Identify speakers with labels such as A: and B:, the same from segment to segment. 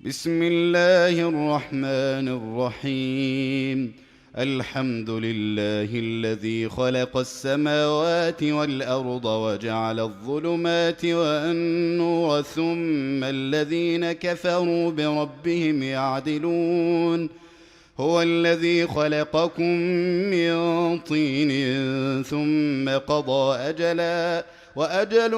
A: بسم الله الرحمن الرحيم. الحمد لله الذي خلق السماوات والأرض وجعل الظلمات والنور ثم الذين كفروا بربهم يعدلون. هو الذي خلقكم من طين ثم قضى أجلا وأجل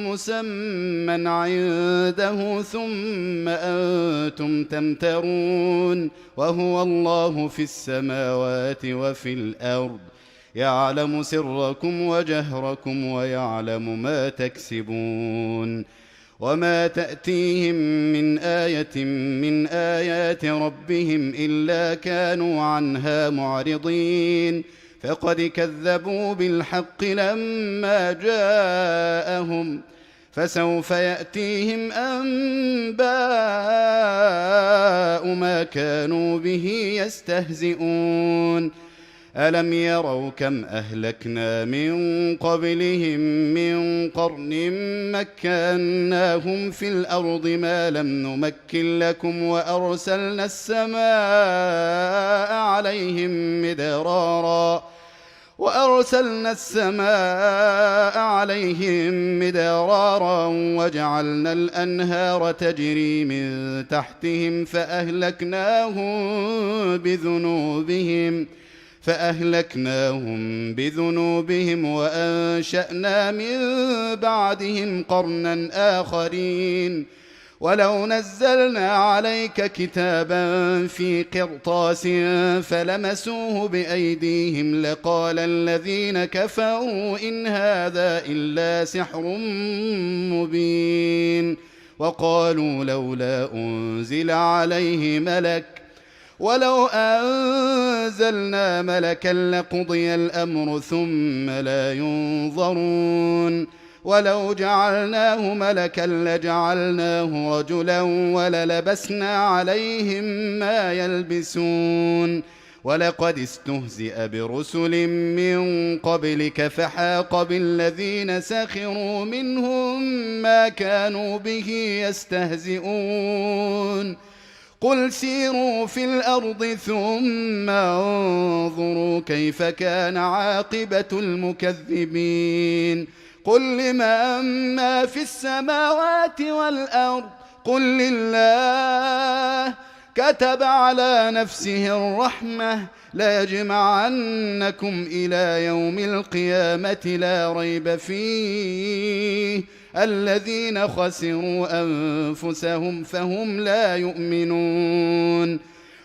A: مسمى عنده ثم أنتم تمترون. وهو الله في السماوات وفي الأرض يعلم سركم وجهركم ويعلم ما تكسبون. وما تأتيهم من آية من آيات ربهم إلا كانوا عنها معرضين. فقد كذبوا بالحق لما جاءهم فسوف يأتيهم أنباء ما كانوا به يستهزئون. ألم يروا كم أهلكنا من قبلهم من قرن مكناهم في الأرض ما لم نمكن لكم وأرسلنا السماء عليهم مدرارا وجعلنا الأنهار تجري من تحتهم فأهلكناهم بذنوبهم وأنشأنا من بعدهم قرنا آخرين. ولو نزلنا عليك كتابا في قرطاس فلمسوه بأيديهم لقال الذين كفروا إن هذا إلا سحر مبين. وقالوا لولا أنزل عليه ملك ولو أنزلنا ملكا لقضي الأمر ثم لا ينظرون. ولو جعلناه ملكا لجعلناه رجلا وللبسنا عليهم ما يلبسون. ولقد استهزئ برسل من قبلك فحاق بالذين سخروا منهم ما كانوا به يستهزئون. قل سيروا في الأرض ثم انظروا كيف كان عاقبة المكذبين. قل لمن ما في السماوات والأرض قل لله كتب على نفسه الرحمة ليجمعنكم إلى يوم القيامة لا ريب فيه الذين خسروا أنفسهم فهم لا يؤمنون.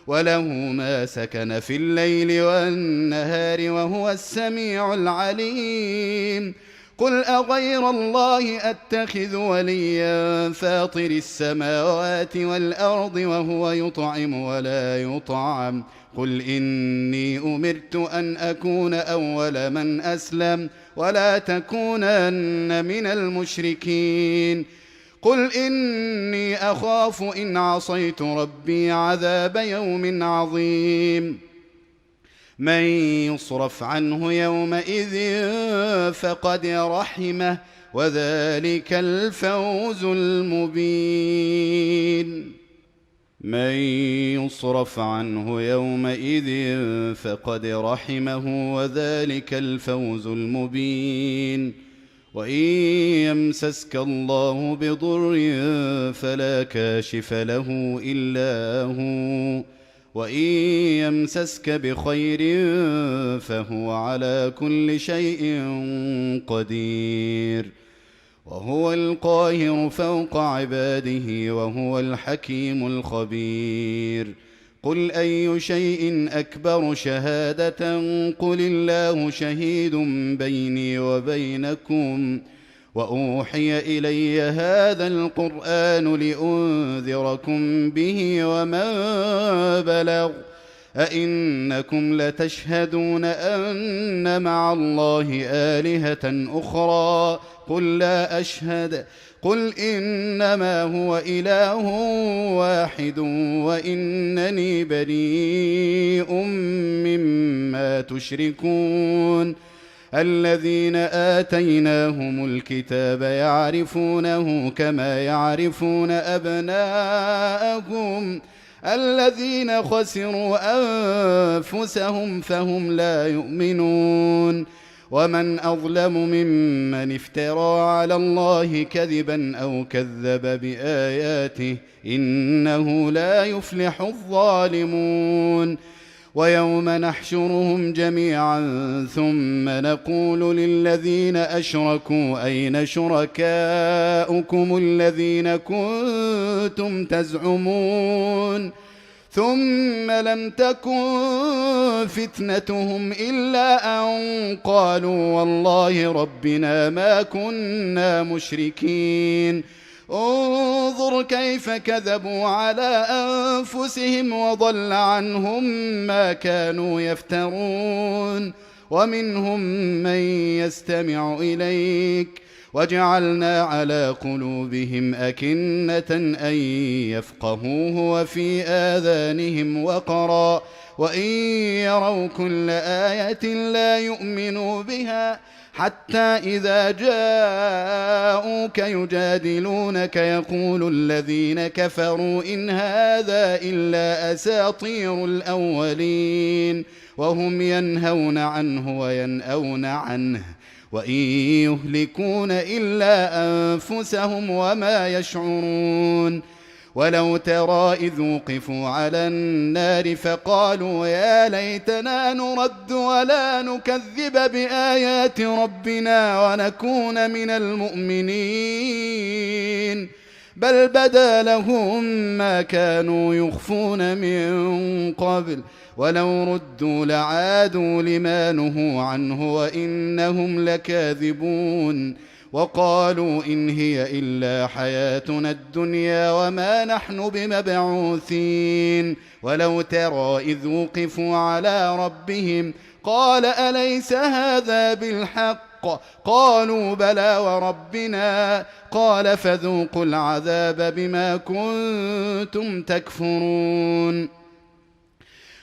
A: وله ما سكن في الليل والنهار وهو السميع العليم. قل أغير الله أتخذ وليا فاطر السماوات والأرض وهو يطعم ولا يطعم. قل إني أمرت أن أكون أول من أسلم ولا تكونن من المشركين. قل إني أخاف إن عصيت ربي عذاب يوم عظيم. من يصرف عنه يومئذ فقد رحمه وذلك الفوز المبين. من يصرف عنه يومئذ فقد رحمه وذلك الفوز المبين. وإن يمسسك الله بضر فلا كاشف له إلا هو وإن يمسسك بخير فهو على كل شيء قدير. وهو القاهر فوق عباده وهو الحكيم الخبير. قل أي شيء أكبر شهادة قل الله شهيد بيني وبينكم وأوحي إلي هذا القرآن لأنذركم به ومن بلغ أئنكم لتشهدون أن مع الله آلهة أخرى قل لا أشهد قل إنما هو إله واحد وإنني بريء مما تشركون. الذين آتيناهم الكتاب يعرفونه كما يعرفون أبناءهم الذين خسروا أنفسهم فهم لا يؤمنون. ومن أظلم ممن افترى على الله كذبا أو كذب بآياته إنه لا يفلح الظالمون. ويوم نحشرهم جميعا ثم نقول للذين أشركوا أين شركاؤكم الذين كنتم تزعمون ثم لم تكن فتنتهم إلا أن قالوا والله ربنا ما كنا مشركين. انظر كيف كذبوا على أنفسهم وضل عنهم ما كانوا يفترون. ومنهم من يستمع إليك وجعلنا على قلوبهم أكنة أن يفقهوه وفي آذانهم وقرا وإن يروا كل آية لا يؤمنوا بها حتى إذا جاءوك يجادلونك يقول الذين كفروا إن هذا إلا أساطير الأولين وهم ينهون عنه وينأون عنه وإن يهلكون إلا أنفسهم وما يشعرون. ولو ترى إذ وقفوا على النار فقالوا يا ليتنا نرد ولا نكذب بآيات ربنا ونكون من المؤمنين بل بدا لهم ما كانوا يخفون من قبل ولو ردوا لعادوا لما نهوا عنه وإنهم لكاذبون. وقالوا إن هي إلا حياتنا الدنيا وما نحن بمبعوثين. ولو ترى إذ وقفوا على ربهم قال أليس هذا بالحق قالوا بلى وربنا قال فذوقوا العذاب بما كنتم تكفرون.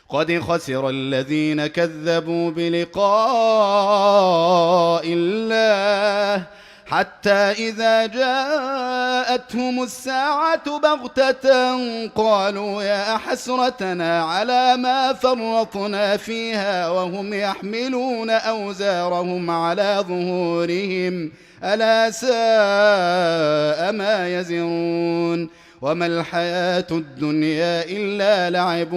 A: قد خسر الذين كذبوا بلقاء الله حتى إذا جاءتهم الساعة بغتة قالوا يا حسرتنا على ما فرطنا فيها وهم يحملون أوزارهم على ظهورهم ألا ساء ما يزرون. وما الحياة الدنيا إلا لعب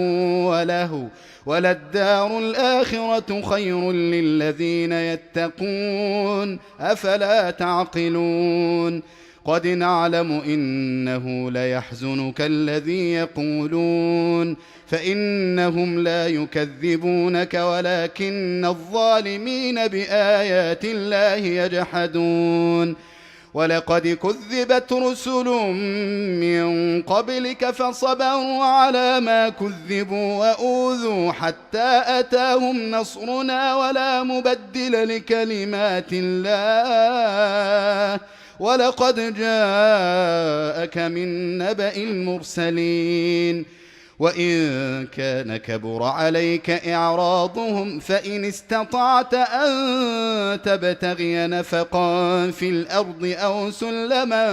A: ولهو وللدار الآخرة خير للذين يتقون أفلا تعقلون. قد نعلم إنه ليحزنك الذي يقولون فإنهم لا يكذبونك ولكن الظالمين بآيات الله يجحدون. ولقد كذبت رسل من قبلك فصبروا على ما كذبوا وأوذوا حتى أتاهم نصرنا ولا مبدل لكلمات الله ولقد جاءك من نبأ المرسلين. وإن كان كبر عليك إعراضهم فإن استطعت أن تبتغي نفقا في الأرض أو سلما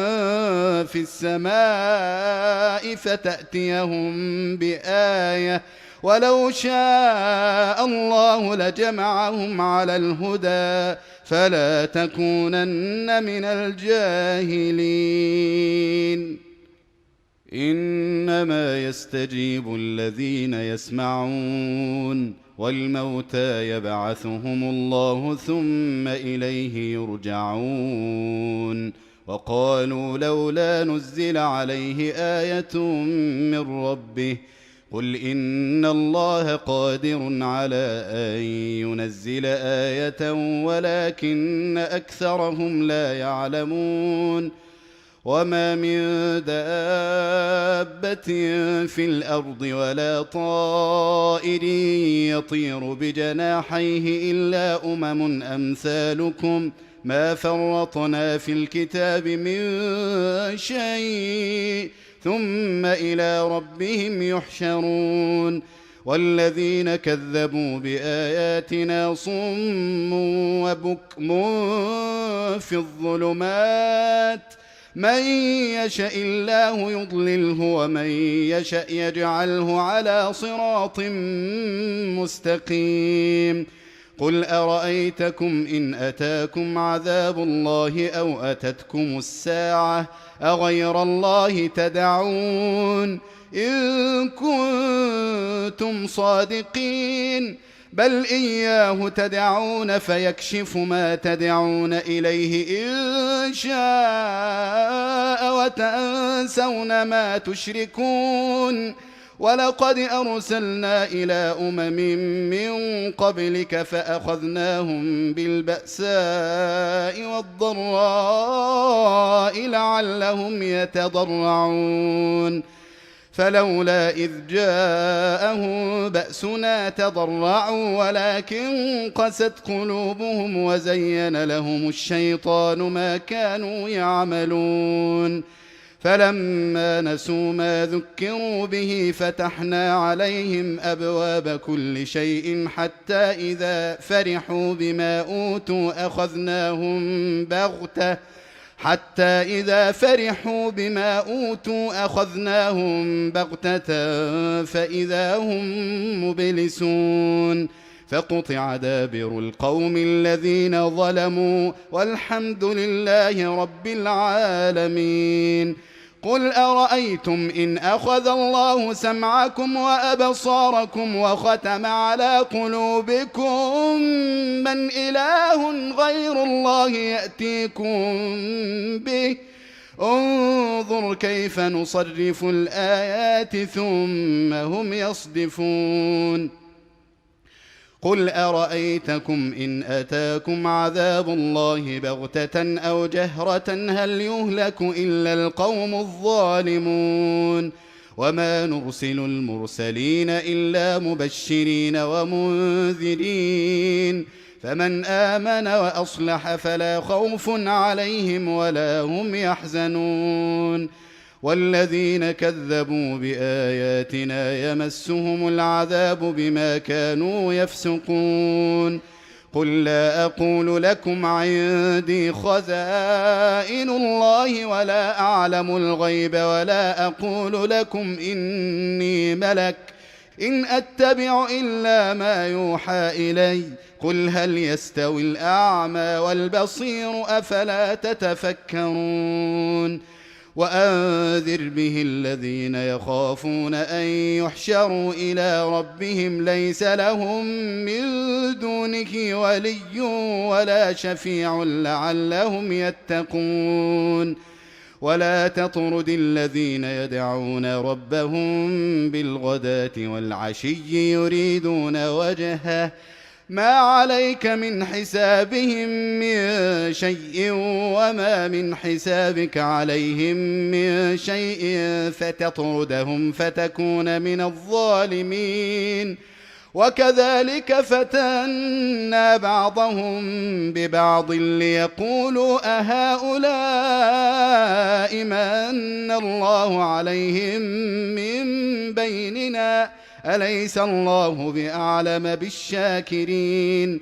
A: في السماء فتأتيهم بآية ولو شاء الله لجمعهم على الهدى فلا تكونن من الجاهلين. إنما يستجيب الذين يسمعون والموتى يبعثهم الله ثم إليه يرجعون. وقالوا لولا نزل عليه آية من ربه قل إن الله قادر على أن ينزل آية ولكن أكثرهم لا يعلمون. وما من دابة في الأرض ولا طائر يطير بجناحيه إلا أمم أمثالكم ما فرطنا في الكتاب من شيء ثم إلى ربهم يحشرون. والذين كذبوا بآياتنا صم وبكم في الظلمات من يشاء الله يضلله ومن يشاء يجعله على صراط مستقيم قل أرأيتكم إن أتاكم عذاب الله أو أتتكم الساعة أغير الله تدعون إن كنتم صادقين بل إياه تدعون فيكشف ما تدعون إليه إن شاء وتنسون ما تشركون ولقد أرسلنا إلى من قبلك فأخذناهم بالبأساء والضراء لعلهم يتضرعون فلولا إذ جاءهم بأسنا تضرعوا ولكن قست قلوبهم وزين لهم الشيطان ما كانوا يعملون فلما نسوا ما ذكروا به فتحنا عليهم أبواب كل شيء حتى إذا فرحوا بما أوتوا أخذناهم بغتة فإذا هم مبلسون فقطع دابر القوم الذين ظلموا والحمد لله رب العالمين قل أرأيتم إن أخذ الله سمعكم وأبصاركم وختم على قلوبكم من إله غير الله يأتيكم به انظر كيف نصرف الآيات ثم هم يصدفون قل أرأيتكم إن أتاكم عذاب الله بغتة أو جهرة هل يهلك إلا القوم الظالمون وما نرسل المرسلين إلا مبشرين ومنذرين فمن آمن وأصلح فلا خوف عليهم ولا هم يحزنون والذين كذبوا بآياتنا يمسهم العذاب بما كانوا يفسقون قل لا أقول لكم عندي خزائن الله ولا أعلم الغيب ولا أقول لكم إني ملك إن أتبع إلا ما يوحى إلي قل هل يستوي الأعمى والبصير أفلا تتفكرون وأنذر به الذين يخافون أن يحشروا إلى ربهم ليس لهم من دونه ولي ولا شفيع لعلهم يتقون ولا تطرد الذين يدعون ربهم بالغداة والعشي يريدون وجهه ما عليك من حسابهم من شيء وما من حسابك عليهم من شيء فتطردهم فتكون من الظالمين وكذلك فتنا بعضهم ببعض ليقولوا أهؤلاء من الله عليهم من بيننا أليس الله بأعلم بالشاكرين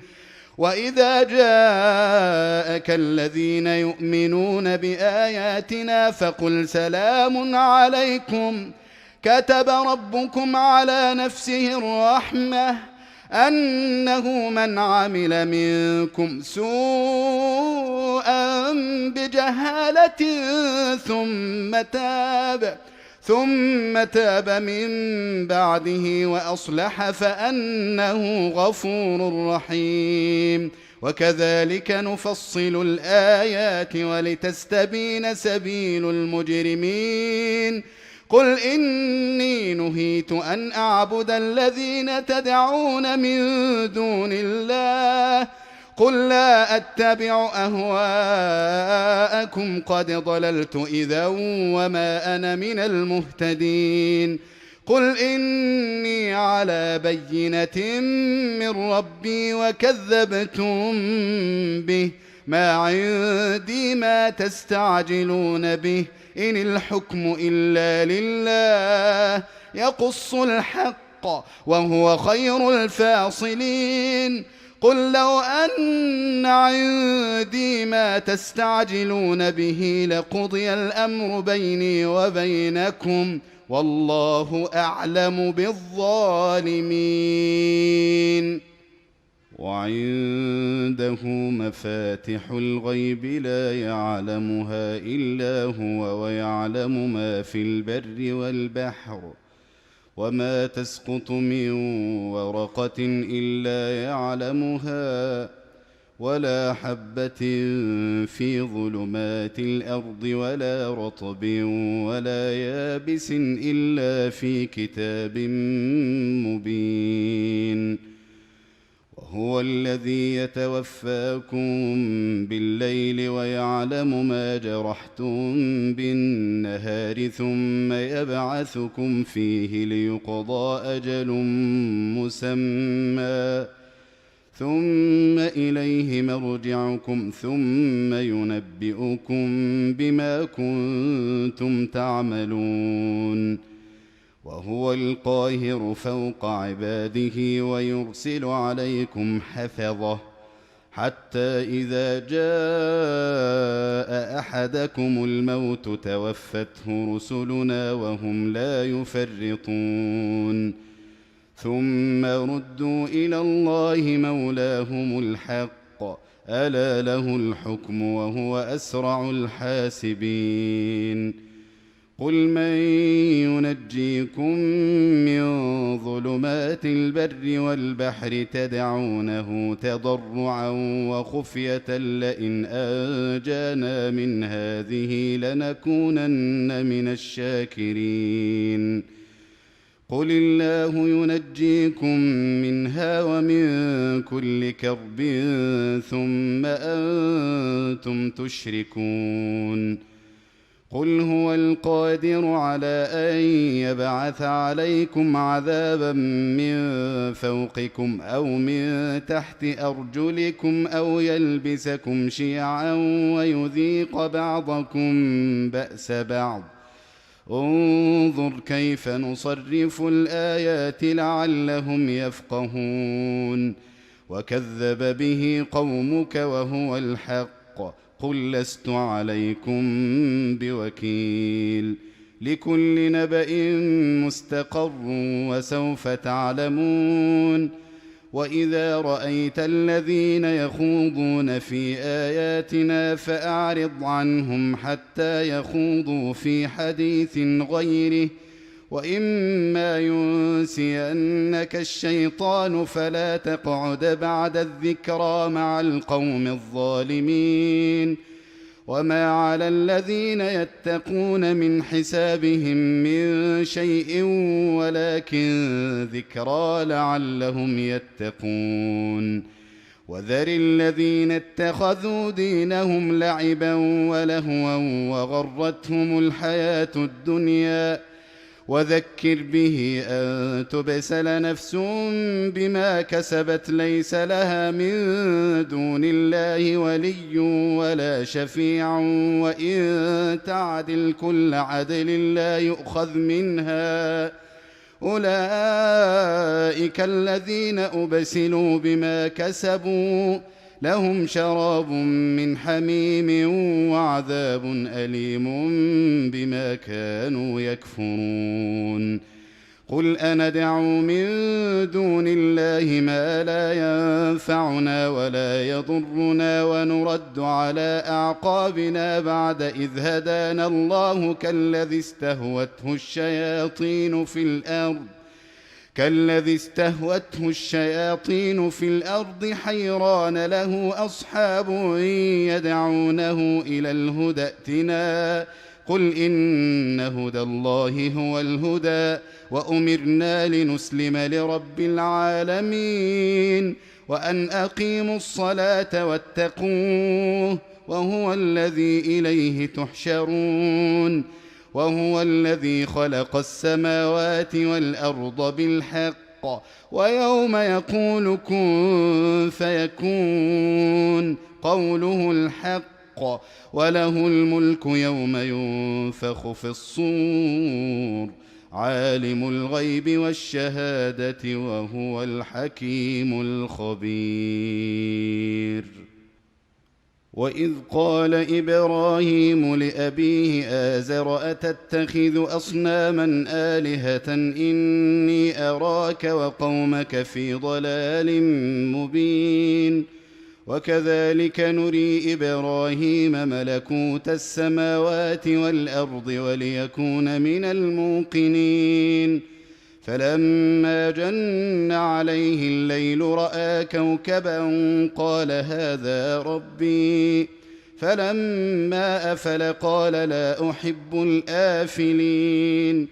A: وإذا جاءك الذين يؤمنون بآياتنا فقل سلام عليكم كتب ربكم على نفسه الرحمة أنه من عمل منكم سوءا بجهالة ثم تاب من بعده وأصلح فأنه غفور رحيم وكذلك نفصل الآيات ولتستبين سبيل المجرمين قل إني نهيت أن أعبد الذين تدعون من دون الله قل لا أتبع أهواءكم قد ضللت إذا وما أنا من المهتدين قل إني على بينة من ربي وكذبتم به ما عندي ما تستعجلون به إن الحكم إلا لله يقص الحق وهو خير الفاصلين. قل لو أن عندي ما تستعجلون به لقضي الأمر بيني وبينكم والله أعلم بالظالمين. وعنده مفاتح الغيب لا يعلمها إلا هو ويعلم ما في البر والبحر وما تسقط من ورقة إلا يعلمها ولا حبة في ظلمات الأرض ولا رطب ولا يابس إلا في كتاب مبين. وهو الذي يتوفاكم بالليل ويعلم ما جرحتم بالنهار ثم يبعثكم فيه ليقضى أجل مسمى ثم إليه مرجعكم ثم ينبئكم بما كنتم تعملون. وهو القاهر فوق عباده ويرسل عليكم حفظه حتى إذا جاء أحدكم الموت توفته رسلنا وهم لا يفرطون ثم ردوا إلى الله مولاهم الحق ألا له الحكم وهو أسرع الحاسبين. قل من ينجيكم من ظلمات البر والبحر تدعونه تضرعا وخفية لئن أنجانا من هذه لنكونن من الشاكرين. قل الله ينجيكم منها ومن كل كرب ثم أنتم تشركون. قل هو القادر على أن يبعث عليكم عذابا من فوقكم أو من تحت أرجلكم أو يلبسكم شيعا ويذيق بعضكم بأس بعض. انظر كيف نصرف الآيات لعلهم يفقهون. وكذب به قومك وهو الحق قل لست عليكم بوكيل. لكل نبأ مستقر وسوف تعلمون. وإذا رأيت الذين يخوضون في آياتنا فأعرض عنهم حتى يخوضوا في حديث غيره وإما ينسينك الشيطان فلا تقعد بعد الذكرى مع القوم الظالمين. وما على الذين يتقون من حسابهم من شيء ولكن ذكرى لعلهم يتقون. وذر الذين اتخذوا دينهم لعبا ولهوا وغرتهم الحياة الدنيا وذكر به أن تبسل نفس بما كسبت ليس لها من دون الله ولي ولا شفيع وإن تعدل كل عدل لا يؤخذ منها. أولئك الذين أبسلوا بما كسبوا لهم شراب من حميم وعذاب أليم بما كانوا يكفرون. قل أندعو من دون الله ما لا ينفعنا ولا يضرنا ونرد على أعقابنا بعد إذ هدانا الله كالذي استهوته الشياطين في الأرض حيران له أصحاب يدعونه إلى الهدى ائتنا. قل إن هدى الله هو الهدى وأمرنا لنسلم لرب العالمين وأن أقيموا الصلاة واتقوه وهو الذي إليه تحشرون. وهو الذي خلق السماوات والأرض بالحق ويوم يقول كن فيكون قوله الحق وله الملك يوم ينفخ في الصور عالم الغيب والشهادة وهو الحكيم الخبير. وإذ قال إبراهيم لأبيه آزر أتتخذ أصناما آلهة إني أراك وقومك في ضلال مبين. وكذلك نري إبراهيم ملكوت السماوات والأرض وليكون من الموقنين. فلما جن عليه الليل رأى كوكبا قال هذا ربي. فلما أفل قال لا أحب الآفلين.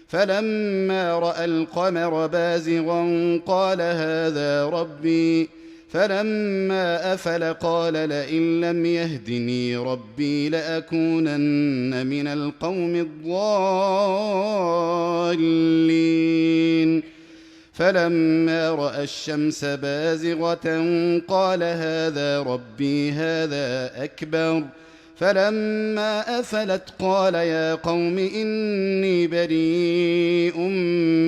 A: فلما رأى القمر بازغا قال هذا ربي. فلما أفل قال لئن لم يهدني ربي لأكونن من القوم الضالين. فلما رأى الشمس بازغة قال هذا ربي هذا أكبر. فلما أفلت قال يا قوم إني بريء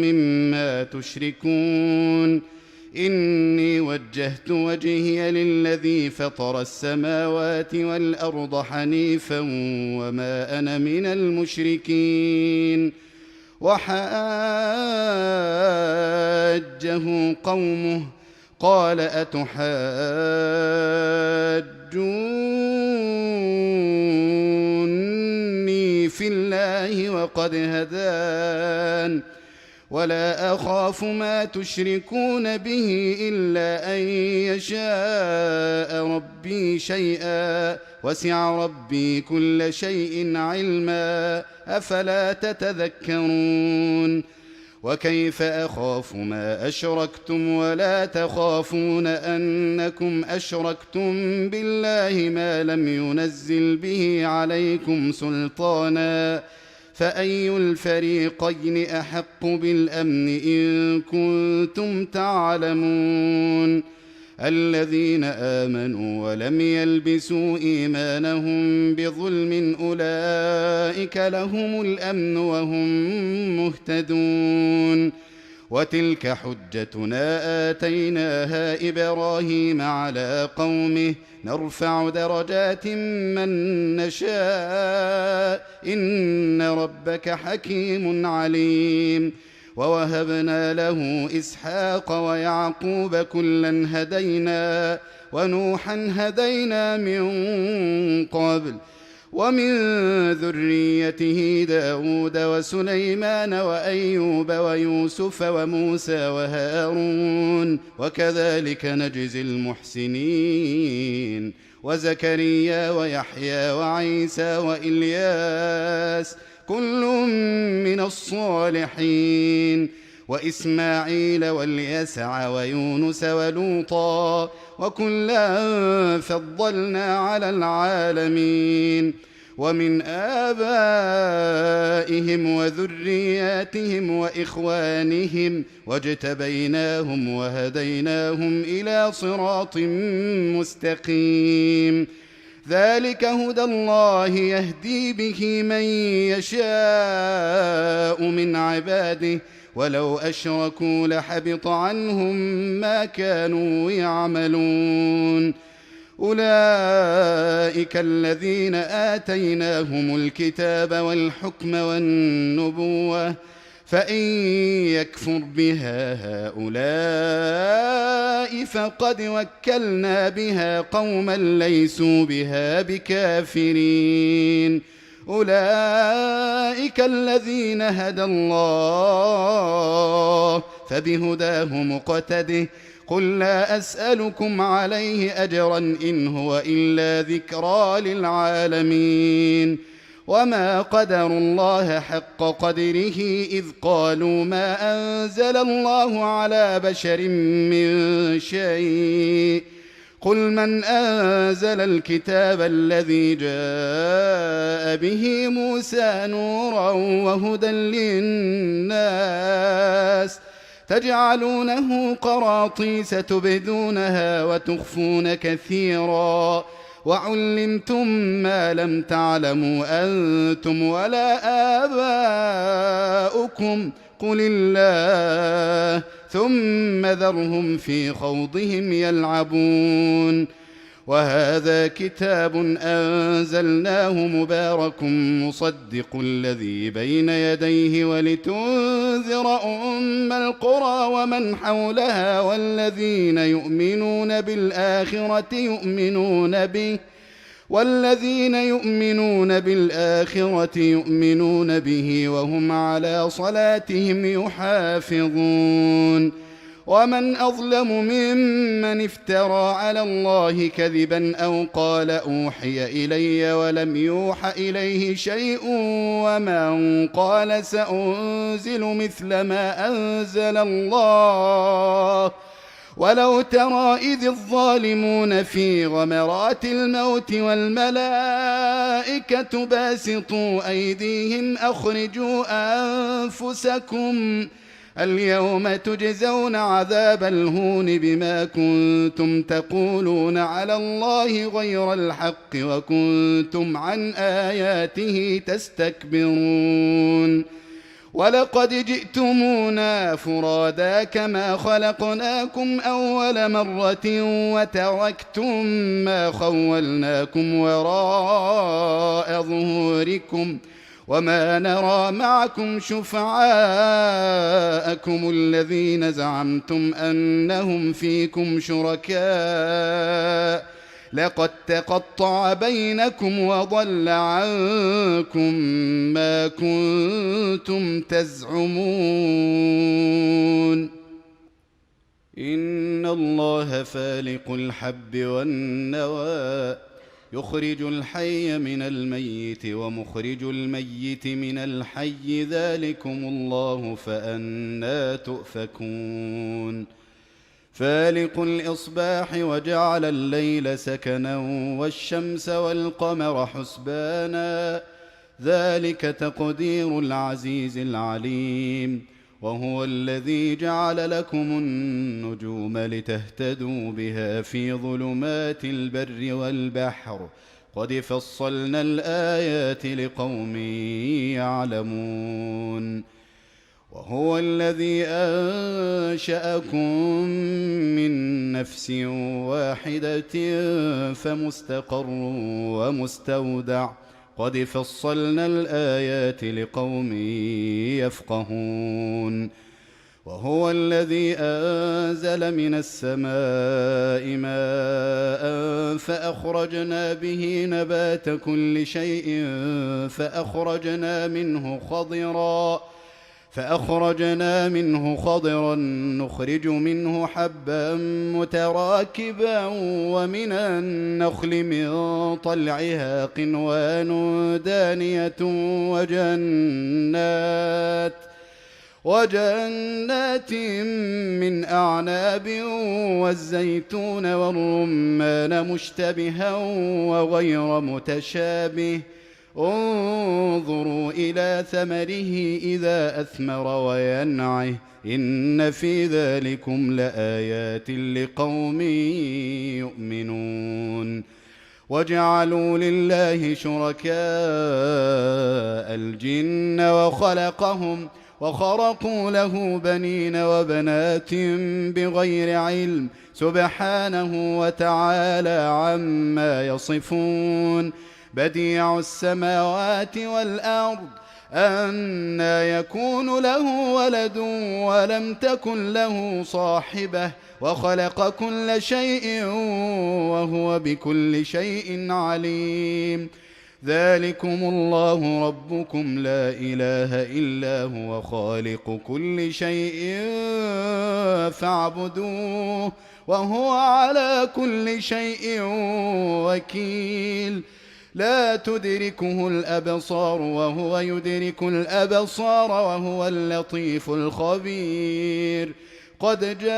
A: مما تشركون. إني وجهت وجهي للذي فطر السماوات والأرض حنيفا وما أنا من المشركين. وحاجه قومه قال أتحاجوني في الله وقد هدان ولا أخاف ما تشركون به إلا أن يشاء ربي شيئا وسع ربي كل شيء علما أفلا تتذكرون. وكيف أخاف ما أشركتم ولا تخافون أنكم أشركتم بالله ما لم ينزل به عليكم سلطانا فأي الفريقين أحق بالأمن إن كنتم تعلمون. الذين آمنوا ولم يلبسوا إيمانهم بظلم أولئك لهم الأمن وهم مهتدون. وتلك حجتنا آتيناها إبراهيم على قومه نرفع درجات من نشاء إن ربك حكيم عليم. ووهبنا له إسحاق ويعقوب كلا هدينا ونوحا هدينا من قبل ومن ذريته داود وسليمان وأيوب ويوسف وموسى وهارون وكذلك نجزي المحسنين. وزكريا ويحيى وعيسى وإلياس كل من الصالحين. وإسماعيل واليسع ويونس ولوطا وكلا فضلنا على العالمين. ومن آبائهم وذرياتهم وإخوانهم واجتبيناهم وهديناهم إلى صراط مستقيم. ذلك هدى الله يهدي به من يشاء من عباده ولو أشركوا لحبط عنهم ما كانوا يعملون. أولئك الذين آتيناهم الكتاب والحكم والنبوة فإن يكفر بها هؤلاء فقد وكلنا بها قوما ليسوا بها بكافرين. أولئك الذين هدى الله فبهداه مقتده قل لا أسألكم عليه أجرا إن هو إلا ذكرى للعالمين. وما قدروا الله حق قدره إذ قالوا ما أنزل الله على بشر من شيء قل من أنزل الكتاب الذي جاء به موسى نورا وهدى للناس تجعلونه قراطيس تبدونها وتخفون كثيرا وعلمتم ما لم تعلموا أنتم ولا آباؤكم قل الله ثم ذرهم في خوضهم يلعبون. وهذا كتاب أنزلناه مبارك مصدق الذي بين يديه ولتنذر أم القرى ومن حولها والذين يؤمنون بالآخرة يؤمنون به وهم على صلاتهم يحافظون. ومن أظلم ممن افترى على الله كذبا أو قال أوحي إلي ولم يوح إليه شيء ومن قال سأنزل مثل ما أنزل الله. ولو ترى إذ الظالمون في غمرات الموت والملائكة باسطوا أيديهم أخرجوا أنفسكم اليوم تجزون عذاب الهون بما كنتم تقولون على الله غير الحق وكنتم عن آياته تستكبرون. ولقد جئتمونا فرادا كما خلقناكم أول مرة وتركتم ما خولناكم وراء ظهوركم وما نرى معكم شفعاءكم الذين زعمتم أنهم فيكم شركاء لقد تقطع بينكم وضل عنكم ما كنتم تزعمون. إن الله فالق الحب والنوى يخرج الحي من الميت ومخرج الميت من الحي ذلكم الله فأنى تؤفكون. فالق الإصباح وجعل الليل سكنا والشمس والقمر حسبانا ذلك تقدير العزيز العليم. وهو الذي جعل لكم النجوم لتهتدوا بها في ظلمات البر والبحر قد فصلنا الآيات لقوم يعلمون. وهو الذي أنشأكم من نفس واحدة فمستقر ومستودع قد فصلنا الآيات لقوم يفقهون. وهو الذي أنزل من السماء ماء فأخرجنا به نبات كل شيء فأخرجنا منه خضرا نخرج منه حبا متراكبا ومن النخل من طلعها قنوان دانية وجنات من أعناب والزيتون والرمان مشتبها وغير متشابه انظروا إلى ثمره إذا أثمر وينعه إن في ذلكم لآيات لقوم يؤمنون. وجعلوا لله شركاء الجن وخرقوا له بنين وبنات بغير علم سبحانه وتعالى عما يصفون. بديع السماوات والأرض أنى يكون له ولد ولم تكن له صاحبة وخلق كل شيء وهو بكل شيء عليم. ذلكم الله ربكم لا إله إلا هو خالق كل شيء فاعبدوه وهو على كل شيء وكيل. لا تدركه الأبصار وهو يدرك الأبصار وهو اللطيف الخبير. قد جاءكم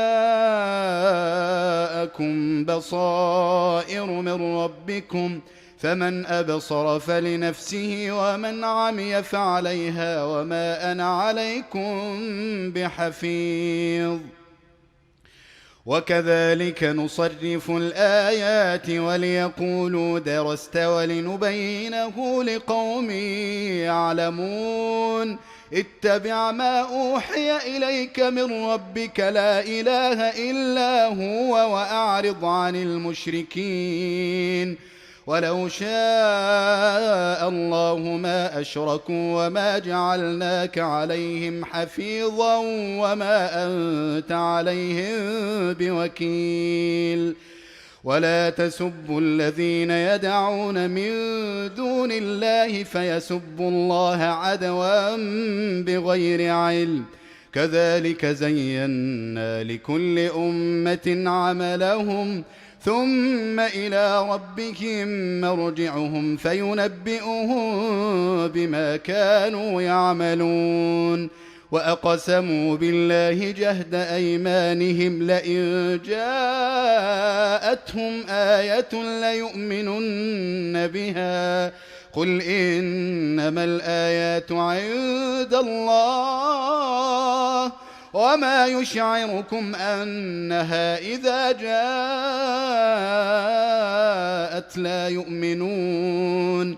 A: بصائر من ربكم فمن أبصر فلنفسه ومن عمي فعليها وما أنا عليكم بحفيظ. وكذلك نصرف الآيات وليقولوا درست ولنبينه لقوم يعلمون اتبع ما أوحي إليك من ربك لا إله إلا هو وأعرض عن المشركين ولو شاء الله ما أشركوا وما جعلناك عليهم حفيظا وما أنت عليهم بوكيل ولا تسبوا الذين يدعون من دون الله فيسبوا الله عدوا بغير علم كذلك زينا لكل أمة عملهم ثم إلى ربهم مرجعهم فينبئهم بما كانوا يعملون وأقسموا بالله جهد أيمانهم لئن جاءتهم آية ليؤمنن بها قل إنما الآيات عند الله وما يشعركم أنها إذا جاءت لا يؤمنون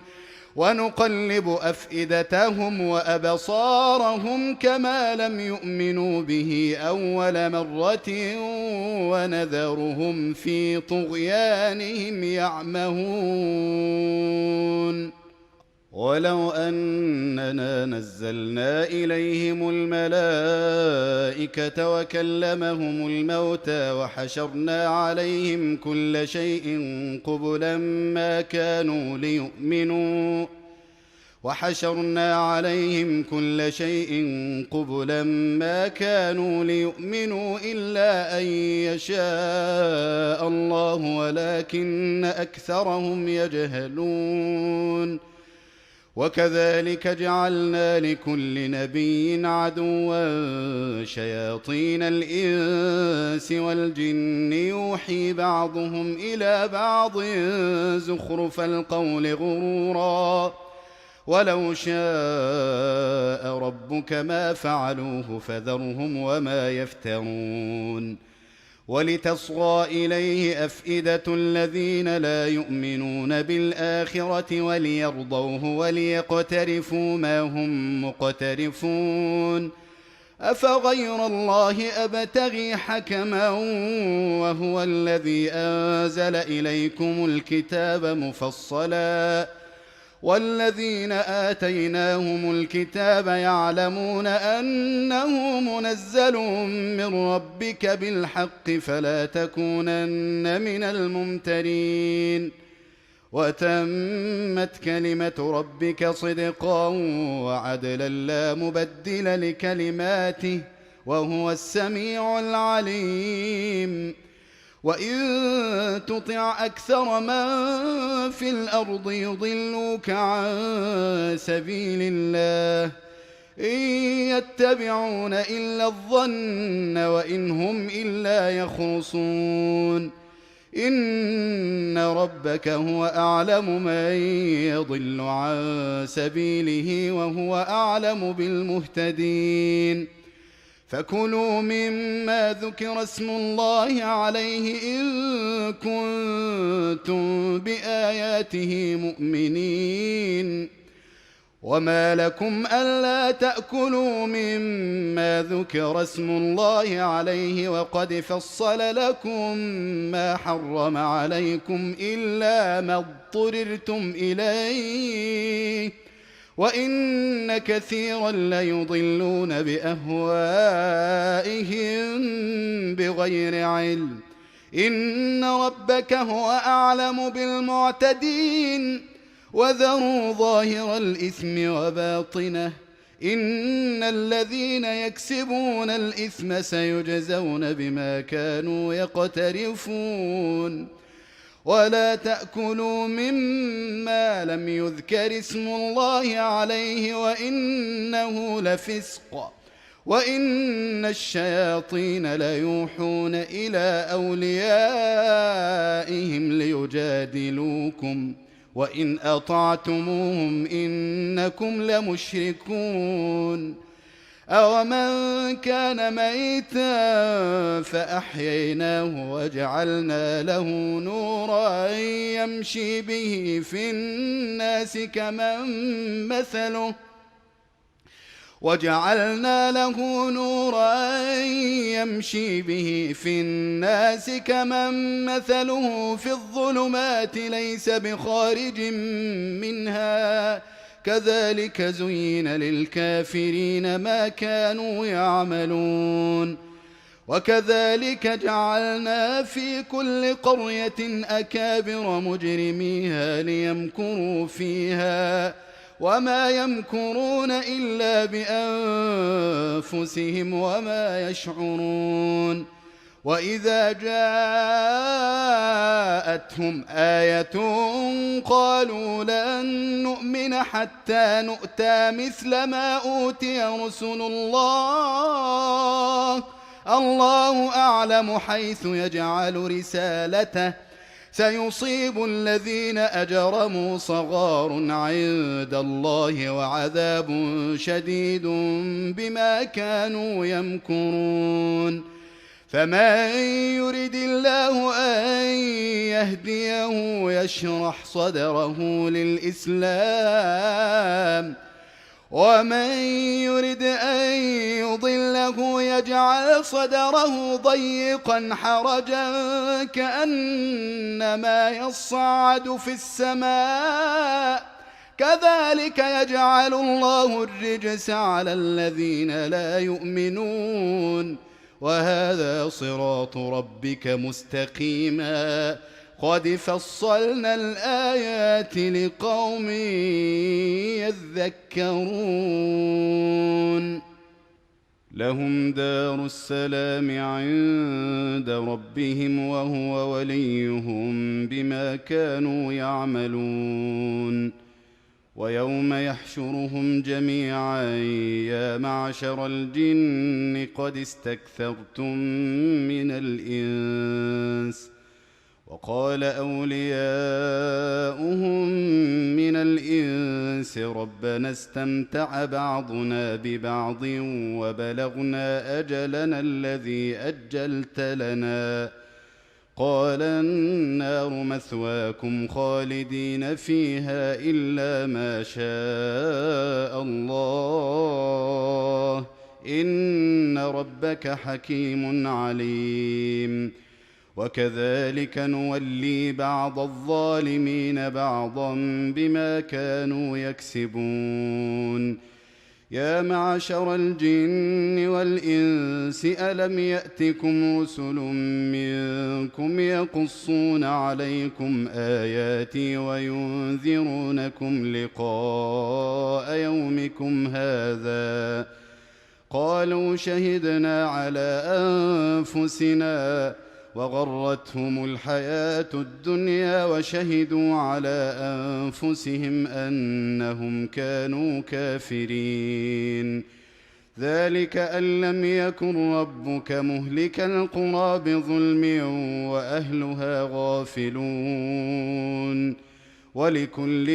A: ونقلب أفئدتهم وأبصارهم كما لم يؤمنوا به أول مرة ونذرهم في طغيانهم يعمهون ولو أننا نزلنا إليهم الملائكة وكلمهم الموتى وحشرنا عليهم كل شيء قبلا ما كانوا ليؤمنوا إلا أن يشاء الله ولكن أكثرهم يجهلون وكذلك جعلنا لكل نبي عدوا شياطين الإنس والجن يوحي بعضهم إلى بعض زخرف القول غرورا ولو شاء ربك ما فعلوه فذرهم وما يفترون ولتصغى إليه أفئدة الذين لا يؤمنون بالآخرة وليرضوه وليقترفوا ما هم مقترفون أفغير الله أبتغي حكما وهو الذي أنزل إليكم الكتاب مفصلا والذين آتيناهم الكتاب يعلمون أنه منزل من ربك بالحق فلا تكونن من الممترين وتمت كلمة ربك صدقا وعدلا لا مبدل لكلماته وهو السميع العليم وإن تطع أكثر من في الأرض يضلوك عن سبيل الله إن يتبعون إلا الظن وإن هم إلا يخرصون إن ربك هو أعلم من يضل عن سبيله وهو أعلم بالمهتدين فكلوا مما ذكر اسم الله عليه إن كنتم بآياته مؤمنين وما لكم ألا تأكلوا مما ذكر اسم الله عليه وقد فصل لكم ما حرم عليكم إلا ما اضطررتم إليه وإن كثيرا ليضلون بأهوائهم بغير علم إن ربك هو أعلم بالمعتدين وذروا ظاهر الإثم وباطنه إن الذين يكسبون الإثم سيجزون بما كانوا يقترفون ولا تأكلوا مما لم يذكر اسم الله عليه وإنه لفسق وإن الشياطين ليوحون إلى أوليائهم ليجادلوكم وإن أطعتموهم إنكم لمشركون أومن كان ميتا فأحييناه وجعلنا له نورا يمشي به في الناس كمن مثله في الظلمات ليس بخارج منها كذلك زين للكافرين ما كانوا يعملون وكذلك جعلنا في كل قرية أكابر مجرميها ليمكروا فيها وما يمكرون إلا بأنفسهم وما يشعرون وإذا جاءتهم آية قالوا لن نؤمن حتى نؤتى مثل ما أوتي رسل الله أعلم حيث يجعل رسالته سيصيب الذين أجرموا صغار عند الله وعذاب شديد بما كانوا يمكرون فمن يرد الله أن يهديه يشرح صدره للإسلام ومن يرد أن يضله يجعل صدره ضيقا حرجا كأنما يصعد في السماء كذلك يجعل الله الرجس على الذين لا يؤمنون وهذا صراط ربك مستقيما قد فصلنا الآيات لقوم يذكرون لهم دار السلام عند ربهم وهو وليهم بما كانوا يعملون ويوم يحشرهم جميعا يا معشر الجن قد استكثرتم من الإنس وقال أولياؤهم من الإنس ربنا استمتع بعضنا ببعض وبلغنا أجلنا الذي أجلت لنا قال النار مثواكم خالدين فيها إلا ما شاء الله إن ربك حكيم عليم وكذلك نولي بعض الظالمين بعضا بما كانوا يكسبون يا معشر الجن والإنس ألم يأتكم رسل منكم يقصون عليكم آياتي وينذرونكم لقاء يومكم هذا قالوا شهدنا على أنفسنا وغرتهم الحياة الدنيا وشهدوا على أنفسهم أنهم كانوا كافرين ذلك أن لم يكن ربك مهلك القرى بظلم وأهلها غافلون ولكل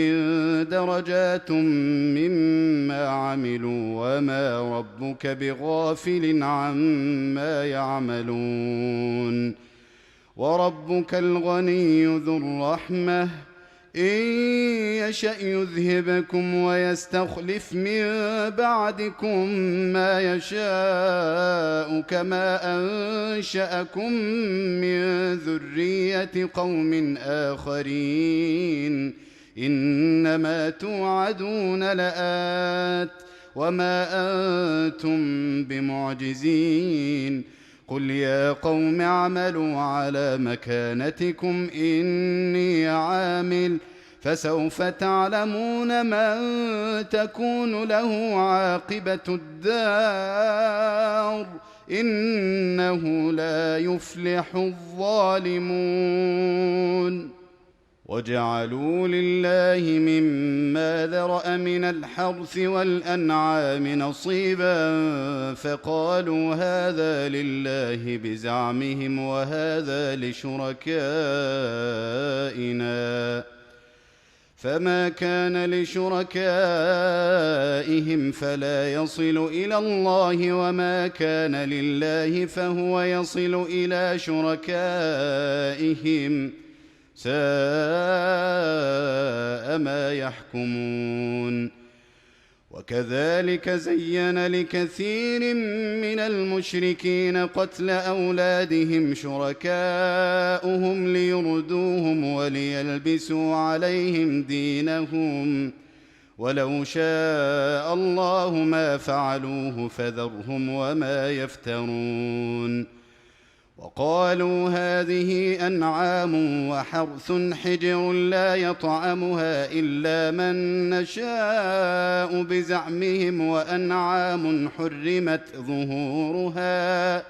A: درجات مما عملوا وما ربك بغافل عما يعملون وربك الغني ذو الرحمة إن يشأ يذهبكم ويستخلف من بعدكم ما يشاء كما أنشأكم من ذرية قوم آخرين إنما توعدون لآت وما أنتم بمعجزين قل يا قوم اعملوا على مكانتكم إني عامل فسوف تعلمون من تكون له عاقبة الدار إنه لا يفلح الظالمون وجعلوا لله مما ذرأ من الحرث والأنعام نصيبا فقالوا هذا لله بزعمهم وهذا لشركائنا فما كان لشركائهم فلا يصل إلى الله، وما كان لله فهو يصل إلى شركائهم، ساء ما يحكمون. وكذلك زين لكثير من المشركين قتل أولادهم شركاؤهم ليردوهم وليلبسوا عليهم دينهم، ولو شاء الله ما فعلوه فذرهم وما يفترون. وقالوا هذه أنعام وحرث حجر لا يطعمها إلا من نشاء بزعمهم، وأنعام حرمت ظهورها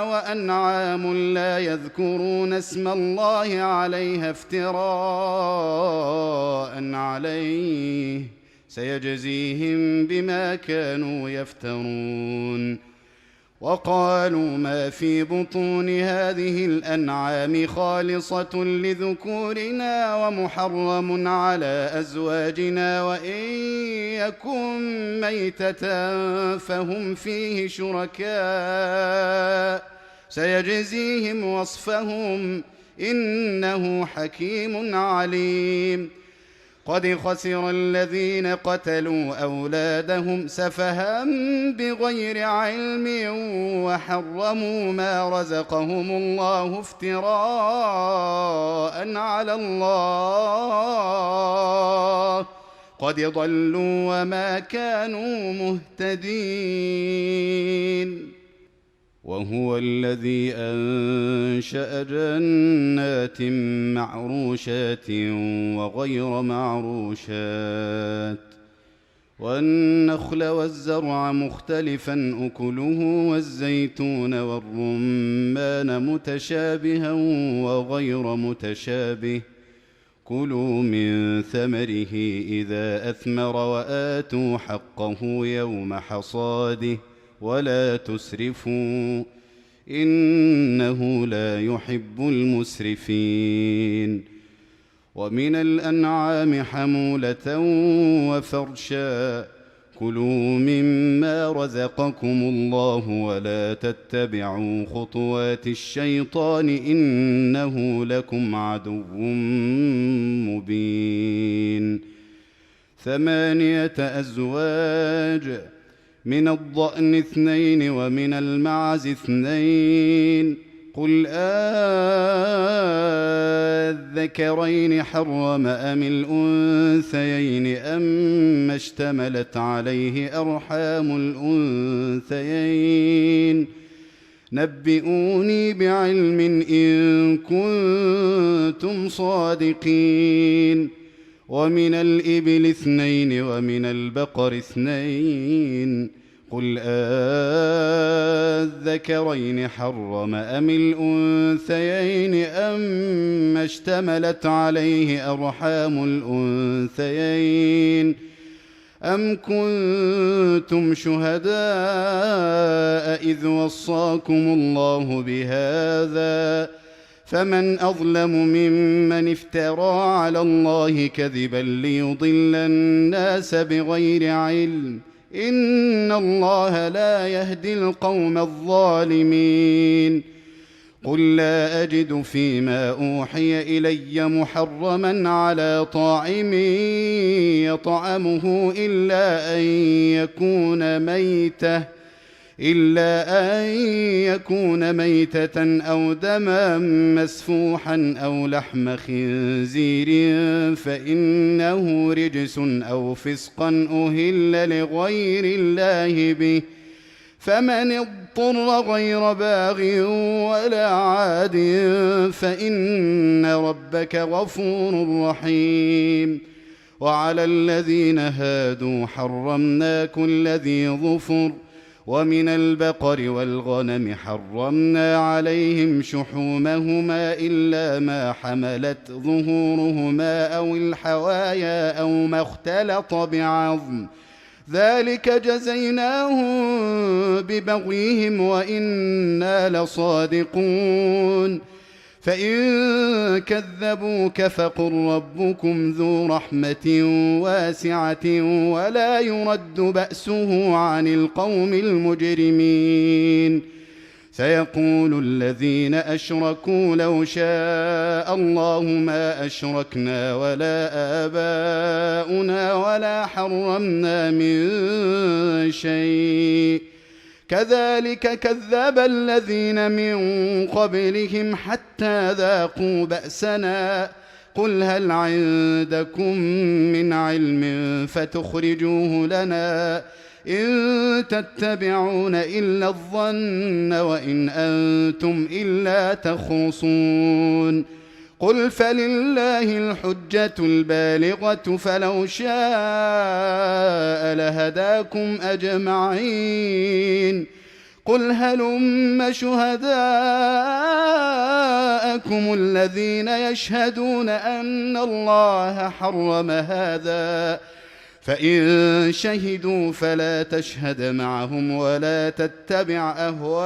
A: وأنعام لا يذكرون اسم الله عليها افتراء عليه، سيجزيهم بما كانوا يفترون. وقالوا ما في بطون هذه الأنعام خالصة لذكورنا ومحرم على أزواجنا، وإن يكن ميتة فهم فيه شركاء، سيجزيهم وصفهم إنه حكيم عليم. قد خسر الذين قتلوا أولادهم سفها بغير علم وحرموا ما رزقهم الله افتراء على الله، قد ضلوا وما كانوا مهتدين. وهو الذي أنشأ جنات معروشات وغير معروشات، والنخل والزرع مختلفا أكله، والزيتون والرمان متشابها وغير متشابه، كلوا من ثمره إذا أثمر وآتوا حقه يوم حصاده ولا تسرفوا إنه لا يحب المسرفين. ومن الأنعام حمولة وفرشا، كلوا مما رزقكم الله ولا تتبعوا خطوات الشيطان إنه لكم عدو مبين. 8 أزواج، من الضأن 2 ومن المعز 2، قل أذكرين حرم أم الأنثيين أم اشتملت عليه أرحام الأنثيين، نبئوني بعلم إن كنتم صادقين. ومن الإبل 2 ومن البقر 2، قل أذكرين حرم أم الأنثيين أم اشتملت عليه أرحام الأنثيين، أم كنتم شهداء إذ وصاكم الله بهذا، فمن أظلم ممن افترى على الله كذبا ليضل الناس بغير علم، إن الله لا يهدي القوم الظالمين. قل لا أجد فيما أوحي إلي محرما على طاعم يطعمه إلا أن يكون ميتة أو دما مسفوحا أو لحم خنزير فإنه رجس أو فسقا أهل لغير الله به، فمن اضطر غير باغ ولا عاد فإن ربك غفور رحيم. وعلى الذين هادوا حرمنا كل ذي ظفر، ومن البقر والغنم حرمنا عليهم شحومهما إلا ما حملت ظهورهما أو الحوايا أو ما اختلط بعظم، ذلك جزيناهم ببغيهم وإنا لصادقون. فإن كذبوك فقل ربكم ذو رحمة واسعة ولا يرد بأسه عن القوم المجرمين. سيقول الذين أشركوا لو شاء الله ما أشركنا ولا آباؤنا ولا حرمنا من شيء كذلك كذب الذين من قبلهم حتى ذاقوا بأسنا قل هل عندكم من علم فتخرجوه لنا إن تتبعون إلا الظن وإن أنتم إلا تخرصون قل فلله الحجة البالغة فلو شاء لهداكم أجمعين قل هلم شهداءكم الذين يشهدون أن الله حرم هذا فإن شهدوا فلا تشهد معهم ولا تتبع أهواء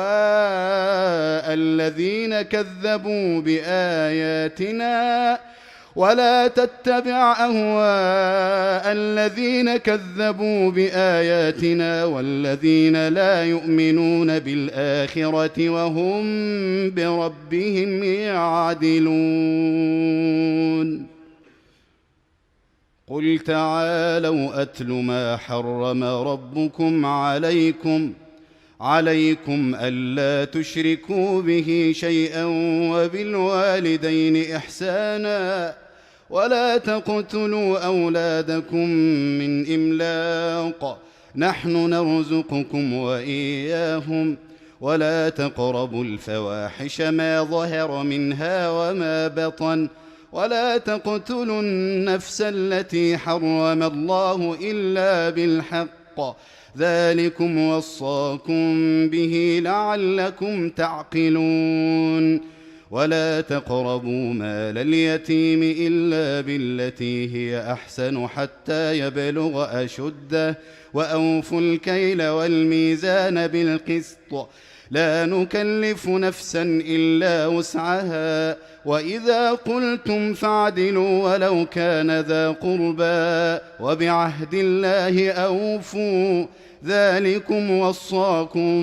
A: الذين كذبوا بآياتنا والذين لا يؤمنون بالآخرة وهم بربهم يعدلون قل تعالوا أتل ما حرم ربكم عليكم ألا تشركوا به شيئا وبالوالدين إحسانا ولا تقتلوا أولادكم من إملاق نحن نرزقكم وإياهم ولا تقربوا الفواحش ما ظهر منها وما بطن ولا تقتلوا النفس التي حرم الله إلا بالحق ذلكم وصاكم به لعلكم تعقلون ولا تقربوا مال اليتيم إلا بالتي هي أحسن حتى يبلغ أشده وأوفوا الكيل والميزان بالقسط لا نكلف نفسا إلا وسعها وإذا قلتم فاعدلوا ولو كان ذا قربى وبعهد الله أوفوا ذلكم وصاكم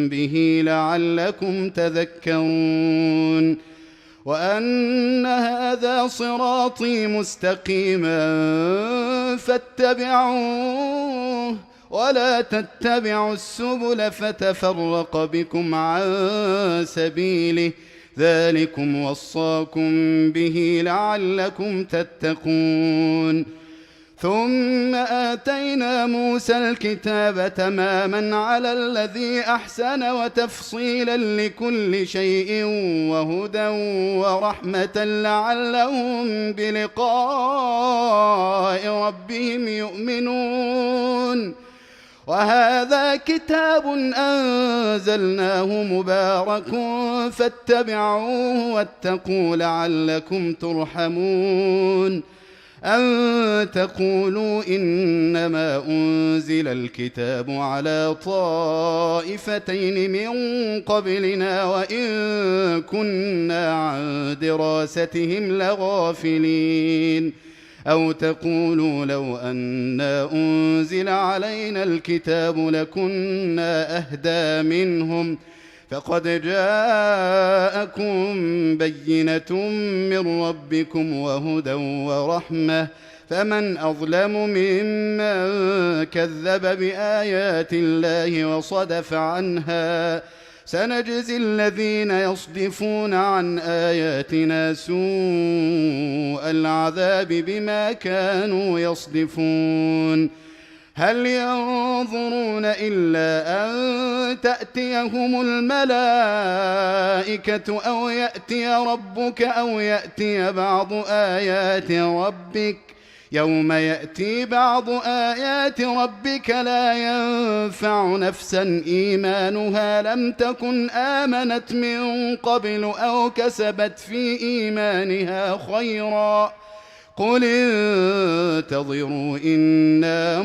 A: به لعلكم تذكرون وأن هذا صراطي مستقيما فاتبعوه ولا تتبعوا السبل فتفرق بكم عن سبيله ذلكم وصاكم به لعلكم تتقون ثم آتينا موسى الكتاب تماما على الذي أحسن وتفصيلا لكل شيء وهدى ورحمة لعلهم بلقاء ربهم يؤمنون وهذا كتاب أنزلناه مبارك فاتبعوه واتقوا لعلكم ترحمون أن تقولوا إنما أنزل الكتاب على طائفتين من قبلنا وإن كنا عن دراستهم لغافلين أو تقولوا لو أنا أنزل علينا الكتاب لكنا أهدى منهم فقد جاءكم بينة من ربكم وهدى ورحمة فمن أظلم ممن كذب بآيات الله وصدف عنها سنجزي الذين يصدفون عن آياتنا سوء العذاب بما كانوا يصدفون هل ينظرون إلا أن تأتيهم الملائكة أو يأتي ربك أو يأتي بعض آيات ربك يوم يأتي بعض آيات ربك لا ينفع نفسا إيمانها لم تكن آمنت من قبل أو كسبت في إيمانها خيرا قل انتظروا إنا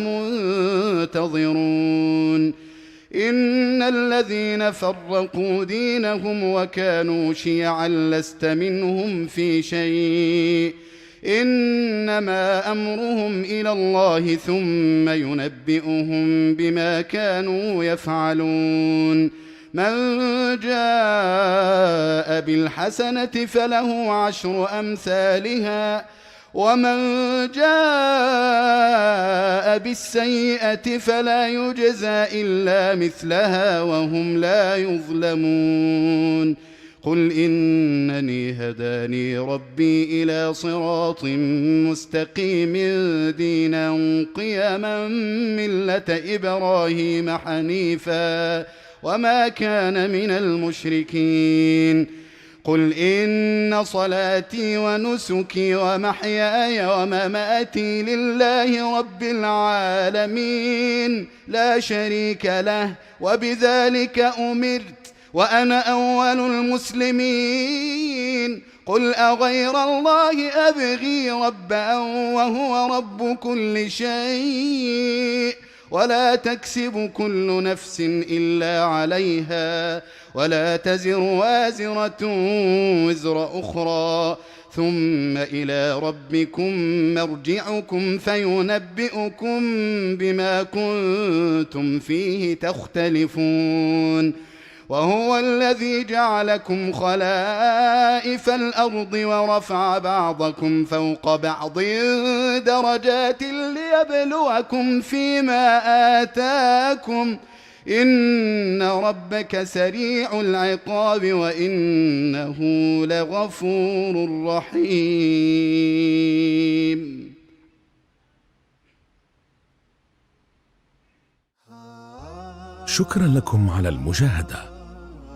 A: منتظرون إن الذين فرقوا دينهم وكانوا شيعا لست منهم في شيء إنما أمرهم إلى الله ثم ينبئهم بما كانوا يفعلون من جاء بالحسنة فله 10 أمثالها ومن جاء بالسيئة فلا يجزى إلا مثلها وهم لا يظلمون قل إنني هداني ربي إلى صراط مستقيم دينا قيما ملة إبراهيم حنيفا وما كان من المشركين قل إن صلاتي ونسكي ومحياي ومماتي لله رب العالمين لا شريك له وبذلك أمرت وأنا أول المسلمين قل أغير الله أبغي ربا وهو رب كل شيء ولا تكسب كل نفس إلا عليها ولا تزر وازرة وزر أخرى ثم إلى ربكم مرجعكم فينبئكم بما كنتم فيه تختلفون وهو الذي جعلكم خلائف الأرض ورفع بعضكم فوق بعض درجات ليبلوكم فيما آتاكم إن ربك سريع العقاب وإنه لغفور رحيم.
B: شكرا لكم على المشاهدة،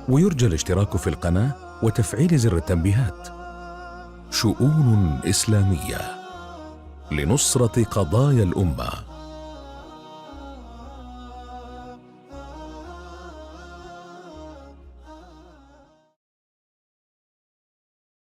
B: ويرجى الاشتراك في القناة وتفعيل زر التنبيهات. شؤون إسلامية لنصرة قضايا الأمة.